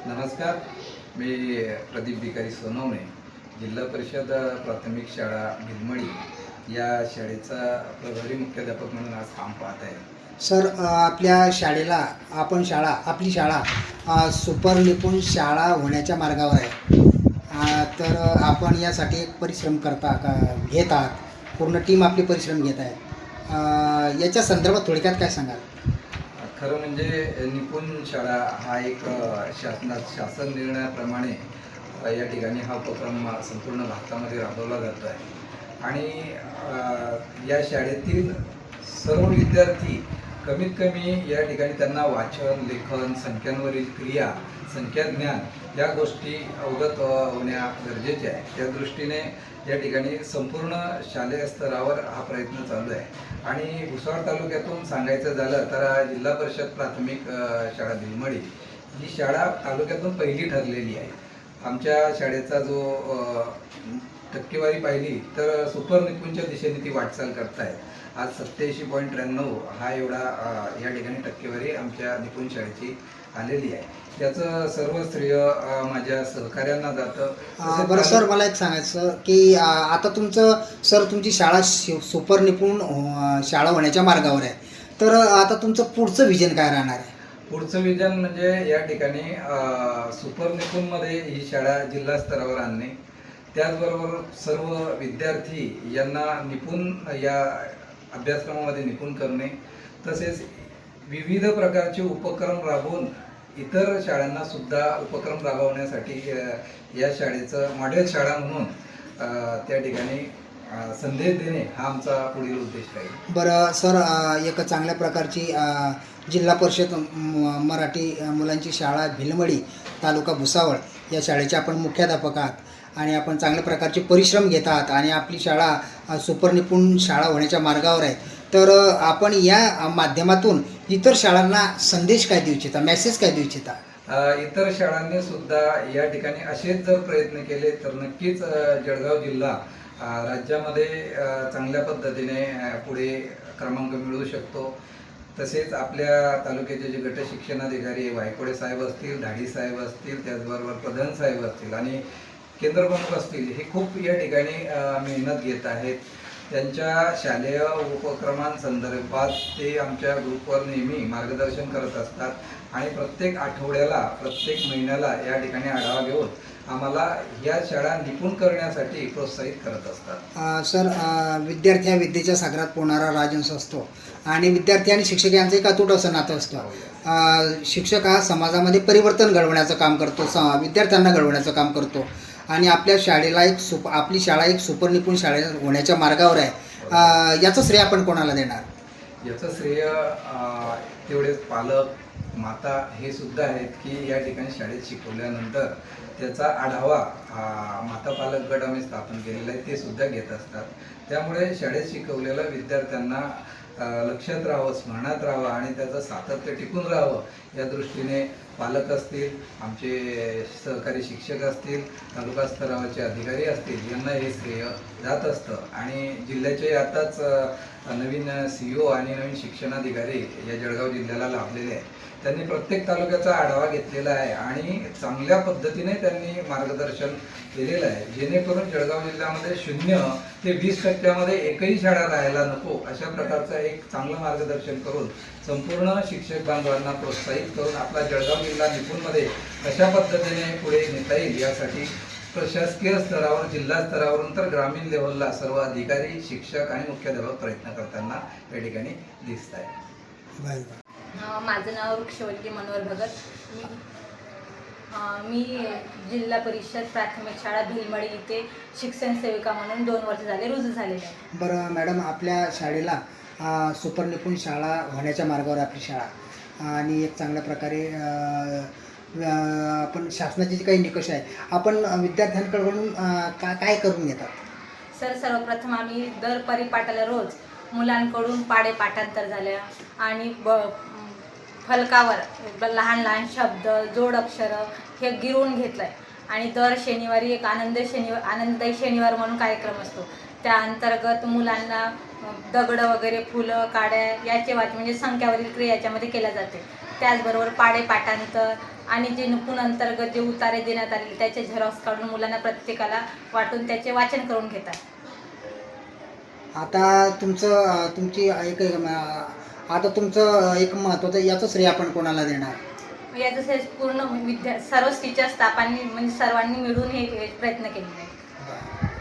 नमस्कार, मी प्रदीप भिकारी सोनवणे, जिल्हा परिषद प्राथमिक शाळा भिलमडी या शाळेचा प्रभारी मुख्याध्यापक म्हणून आज काम पाहत आहे. सर, आपल्या शाळेला आपली शाळा सुपर निपुण शाळा होण्याच्या मार्गावर आहे. तर आपण यासाठी एक परिश्रम घेत आहात. पूर्ण टीम आपली परिश्रम घेत आहे. याच्या संदर्भात थोडक्यात काय सांगाल? खरं म्हणजे निपुण शाळा हा एक शासन निर्णयाप्रमाणे या ठिकाणी हा उपक्रम संपूर्ण भारतामध्ये राबवला जातो आहे. आणि या शाळेतील सर्व विद्यार्थी कमीत कमी या ठिकाणी त्यांना वाचन, लेखन, संख्यांवरील क्रिया, संख्याज्ञान या गोष्टी अवगत होण्या गरजेचे आहे. त्या दृष्टीने या ठिकाणी संपूर्ण शालेय स्तरावर हा प्रयत्न चालू आहे. आणि भुसावळ तालुक्यातून सांगायचं झालं तर जिल्हा परिषद प्राथमिक शाळा भिलमडी ही शाळा तालुक्यातून पहिली ठरलेली आहे. आमच्या शाळेचा जो टक्केवारी पाहिली तर सुपर निपुणच्या दिशेने ती वाटचाल करतायत. आज 87.93 हा एवढा या ठिकाणी टक्केवारी आमच्या निपुण शाळेची आलेली आहे. त्याचं सर्व श्रेय माझ्या सहकार्यांना जातं. बरं सर, मला एक सांगायचं की आता तुमची शाळा सुपर निपुण शाळा होण्याच्या मार्गावर आहे. तर आता तुमचं पुढचं विजन काय राहणार आहे? पुढचं विजन म्हणजे या ठिकाणी सुपर निपुणमध्ये ही शाळा जिल्हा स्तरावर आणणे, त्याचबरोबर सर्व विद्यार्थी यांना निपुण या अभ्यासक्रमामध्ये निपुण करणे, तसेच विविध प्रकारचे उपक्रम राबवून इतर शाळांना सुद्धा उपक्रम राबवण्यासाठी या शाळेचं मॉडेल शाळा म्हणून त्या ठिकाणी संदेश देणे हा आमचा पुढील उद्देश आहे. बरं सर, एक चांगल्या प्रकारची जिल्हा परिषद मराठी मुलांची शाळा भिलमडी, तालुका भुसावळ या शाळेचे आपण मुख्याध्यापक आहात आणि आपण चांगल्या प्रकारचे परिश्रम घेत आहात आणि आपली शाळा सुपर निपुण शाळा होण्याच्या मार्गावर आहे. तर आपण या माध्यमातून इतर शाळांना संदेश काय देऊ इच्छिता, मेसेज काय देऊ इच्छिता? इतर शाळांनी सुद्धा या ठिकाणी असेच जर प्रयत्न केले तर नक्कीच जळगाव जिल्हा राज्यामध्ये चांगल्या पद्धतीने पुढे क्रमांक मिळवू शकतो. तसेच आपल्या तालुक्याचे जे गट शिक्षणाधिकारी वायकोडे साहेब असतील, धाडी साहेब असतील, त्याचबरोबर प्रधान साहेब असतील आणि केंद्र प्रमुख असतील, हे खूप या ठिकाणी मेहनत घेत आहेत. त्यांच्या शालेय उपक्रमांसंदर्भात ते आमच्या ग्रुपवर नेहमी मार्गदर्शन करत असतात आणि प्रत्येक आठवड्याला, प्रत्येक महिन्याला या ठिकाणी आढावा घेऊन आम्हाला या शाळा निपुण करण्यासाठी प्रोत्साहित करत असतात. सर, विद्यार्थी हा विद्येच्या सागरात पोहणारा राजहंस असतो आणि विद्यार्थी आणि शिक्षक यांचं एक अतूट असं नातं असतं. शिक्षक हा समाजामध्ये परिवर्तन घडवण्याचं काम करतो, विद्यार्थ्यांना घडवण्याचं काम करतो आणि आपल्या शाळेला आपली शाळा एक सुपर निपुण शाळे होण्याच्या मार्गावर आहे. याचं श्रेय आपण कोणाला देणार? याचं श्रेय तेवढेच पालक, माता हे सुद्धा आहेत की या ठिकाणी शाळेत शिकवल्यानंतर त्याचा आढावा माता पालक गट आम्ही स्थापन केलेला आहे, ते सुद्धा घेत असतात. त्यामुळे शाळेत शिकवलेलं विद्यार्थ्यांना लक्षात राहावं, स्मरणात राहावं आणि त्याचं सातत्य टिकून राहावं या दृष्टीने पालक असतील, आमचे सहकारी शिक्षक असतील, तालुका स्तरावरचे अधिकारी असतील, यांना हे श्रेय जात असतं. आणि जिल्ह्याचे आताच नवीन CEO आणि नवीन शिक्षणाधिकारी या जळगाव जिल्ह्याला लाभलेले आहेत. त्यांनी प्रत्येक तालुक्याचा आढावा घेतलेला आहे आणि चांगल्या पद्धतीने त्यांनी मार्गदर्शन केलेलं आहे, जेणेकरून जळगाव जिल्ह्यामध्ये 0 ते 20% एकही शाळा राहायला नको अशा प्रकारचं एक चांगलं मार्गदर्शन करून संपूर्ण शिक्षक बांधवांना प्रोत्साहित करून आपला जळगाव जिल्हा निपुणमध्ये कशा पद्धतीने पुढे नेता येईल यासाठी प्रशासकीय स्तरावर, जिल्हा स्तरावरून तर ग्रामीण लेव्हलला सर्व अधिकारी, शिक्षक आणि मुख्याध्यापक प्रयत्न करताना या ठिकाणी दिसत आहे. माझं नाव वृक्षवल्ली मनोहर भगत. मी जिल्हा परिषद प्राथमिक शाळा भिलमडी इथे शिक्षण सेविका म्हणून 2 वर्ष झाले रुजू झालेले आहे. बरं मॅडम, आपल्या शाळेला सुपर निपुण शाळा होण्याच्या मार्गावर आपली शाळा आणि एक चांगल्या प्रकारे आपण शासनाचे जे काही निकष आहे आपण विद्यार्थ्यांकडून काय करून घेतात? सर, सर्वप्रथम आम्ही दर परिपाठाला रोज मुलांकडून पाढे पाठांतर झाल्या आणि फलकावर लहान लहान शब्द, जोड अक्षरं हे गिरवून घेतलं आहे. आणि दर शनिवारी एक आनंददायी शनिवार म्हणून कार्यक्रम असतो. त्या अंतर्गत मुलांना दगडं वगैरे फुलं काड्या याचे वाचन म्हणजे संख्यावरील क्रिया याच्यामध्ये केल्या जाते. त्याचबरोबर पाढे पाठांतर आणि जे निपुण अंतर्गत जे उतारे देण्यात आलेले त्याचे झेरॉक्स काढून मुलांना प्रत्येकाला वाटून त्याचे वाचन करून घेतात. आता तुमचं एक महत्त्वाचं याचं श्रेय आपण कोणाला देणार? याचं श्रेय पूर्ण सर्वच टीचर स्टाफांनी म्हणजे सर्वांनी मिळून हे प्रयत्न केलेले आहेत.